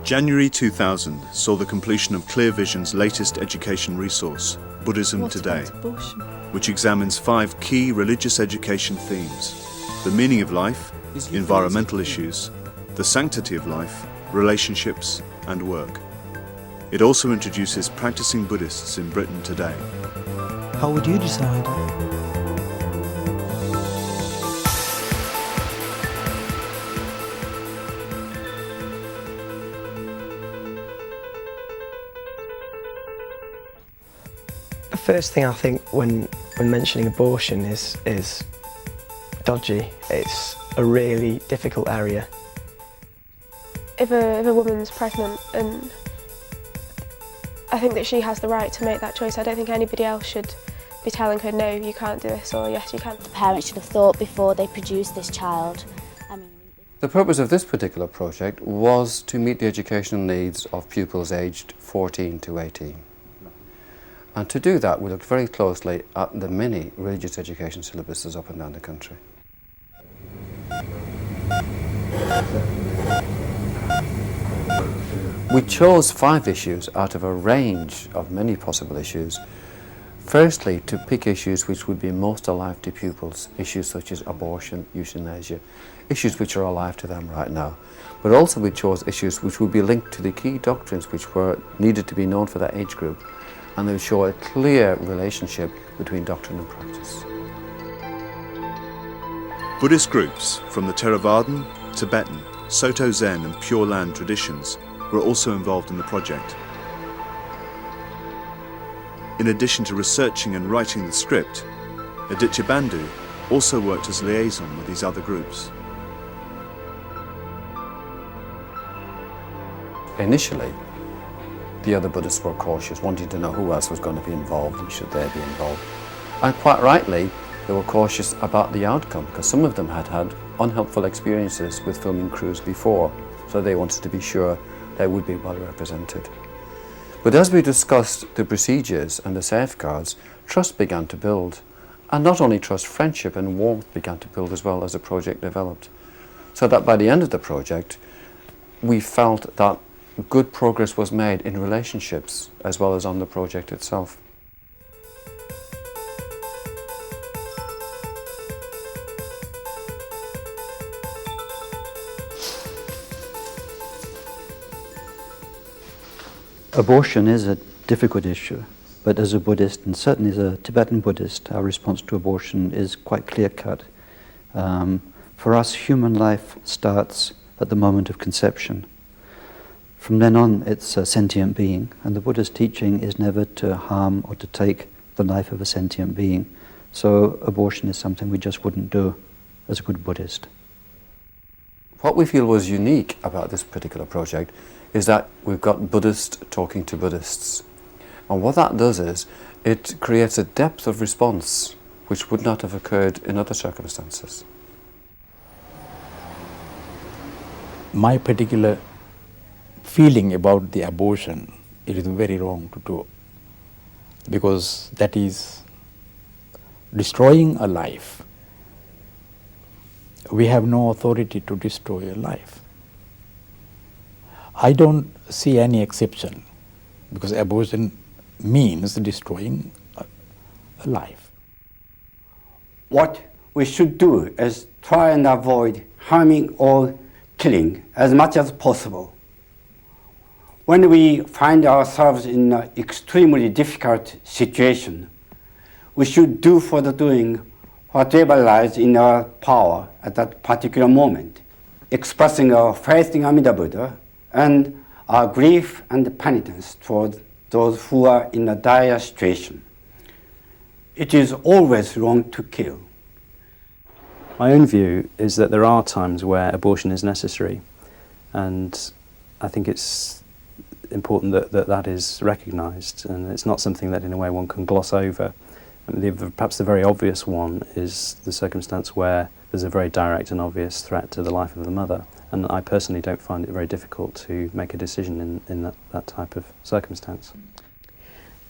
January 2000 saw the completion of Clear Vision's latest education resource, Buddhism Today, which examines 5 key religious education themes: the meaning of life, environmental issues, the sanctity of life, relationships, and work. It also introduces practicing Buddhists in Britain today. How would you decide? The first thing I think when mentioning abortion is dodgy. It's a really difficult area. If a woman's pregnant, and I think that she has the right to make that choice. I don't think anybody else should be telling her, no, you can't do this, or yes, you can. The parents should have thought before they produced this child. The purpose of this particular project was to meet the educational needs of pupils aged 14 to 18. And to do that, we looked very closely at the many religious education syllabuses up and down the country. We chose 5 issues out of a range of many possible issues. Firstly, to pick issues which would be most alive to pupils, issues such as abortion, euthanasia, issues which are alive to them right now. But also we chose issues which would be linked to the key doctrines which were needed to be known for that age group, and they would show a clear relationship between doctrine and practice. Buddhist groups from the Theravadan, Tibetan, Soto Zen and Pure Land traditions were also involved in the project. In addition to researching and writing the script, Aditya Bandhu also worked as liaison with these other groups. Initially, the other Buddhists were cautious, wanting to know who else was going to be involved and should they be involved. And quite rightly, they were cautious about the outcome, because some of them had had unhelpful experiences with filming crews before, so they wanted to be sure they would be well represented. But as we discussed the procedures and the safeguards, trust began to build. And not only trust, friendship and warmth began to build as well as the project developed. So that by the end of the project, we felt that good progress was made in relationships as well as on the project itself. Abortion is a difficult issue, but as a Buddhist, and certainly as a Tibetan Buddhist, our response to abortion is quite clear-cut. For us, human life starts at the moment of conception. From then on, it's a sentient being, and the Buddha's teaching is never to harm or to take the life of a sentient being. So abortion is something we just wouldn't do as a good Buddhist. What we feel was unique about this particular project is that we've got Buddhists talking to Buddhists. And what that does is, it creates a depth of response which would not have occurred in other circumstances. My particular feeling about the abortion, it is very wrong to do, because that is destroying a life. We have no authority to destroy a life. I don't see any exception, because abortion means destroying a life. What we should do is try and avoid harming or killing as much as possible. When we find ourselves in an extremely difficult situation, we should do for the doing whatever lies in our power at that particular moment, expressing our faith in Amida Buddha and our grief and penitence toward those who are in a dire situation. It is always wrong to kill. My own view is that there are times where abortion is necessary, and I think it's important that that is recognised, and it's not something that in a way one can gloss over. Perhaps the very obvious one is the circumstance where there's a very direct and obvious threat to the life of the mother, and I personally don't find it very difficult to make a decision in that type of circumstance.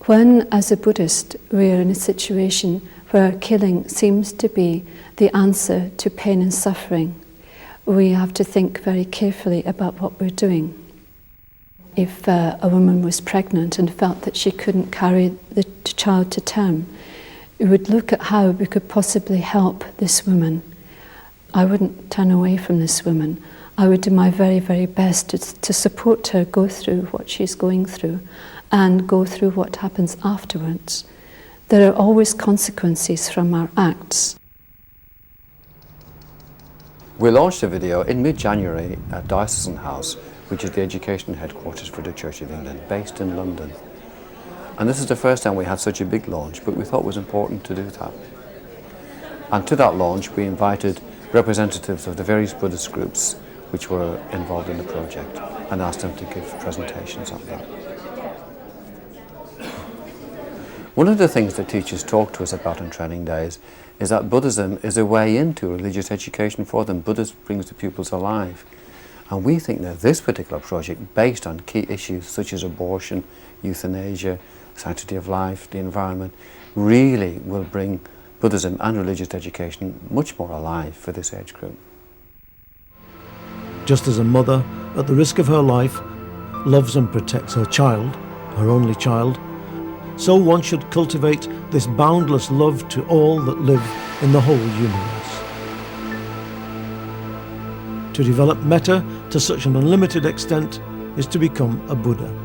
When, as a Buddhist, we're in a situation where killing seems to be the answer to pain and suffering, we have to think very carefully about what we're doing. if a woman was pregnant and felt that she couldn't carry the child to term, we would look at how we could possibly help this woman. I wouldn't turn away from this woman. I would do my very, very best to support her go through what she's going through and go through what happens afterwards. There are always consequences from our acts. We launched a video in mid-January at Diocesan House, which is the education headquarters for the Church of England, based in London. And this is the first time we had such a big launch, but we thought it was important to do that. And to that launch we invited representatives of the various Buddhist groups which were involved in the project and asked them to give presentations on that. One of the things that teachers talk to us about on training days is that Buddhism is a way into religious education for them. Buddhism brings the pupils alive. And we think that this particular project, based on key issues such as abortion, euthanasia, sanctity of life, the environment, really will bring Buddhism and religious education much more alive for this age group. Just as a mother, at the risk of her life, loves and protects her child, her only child, so one should cultivate this boundless love to all that live in the whole universe. To develop metta to such an unlimited extent is to become a Buddha.